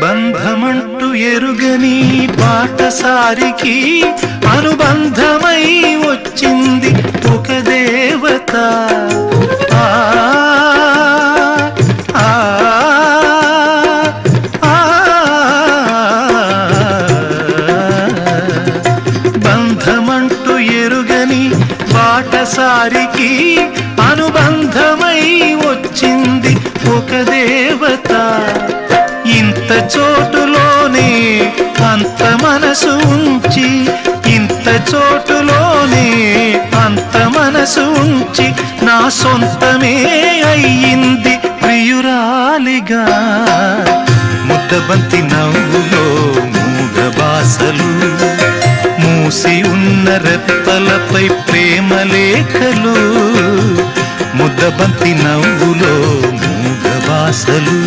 బంధమంటూ ఎరుగని బాటసారికి అనుబంధమై వచ్చింది ఒక దేవత. ఆ ఆ బంధమంటూ ఎరుగని బాటసారికి అనుబంధమై వచ్చింది ఒక దేవత. ఇంత చోటులోనే అంత మనసు ఉంచి, ఇంత చోటులోనే అంత మనసు ఉంచి నా సొంతమే అయ్యింది ప్రియురాలిగా. ముద్దబంతి నవ్వులో మూగ బాసలు, మూసి ఉన్న రెప్పలపై ప్రేమ లేఖలు. ముద్దబంతి నవ్వులో మూగ బాసలు.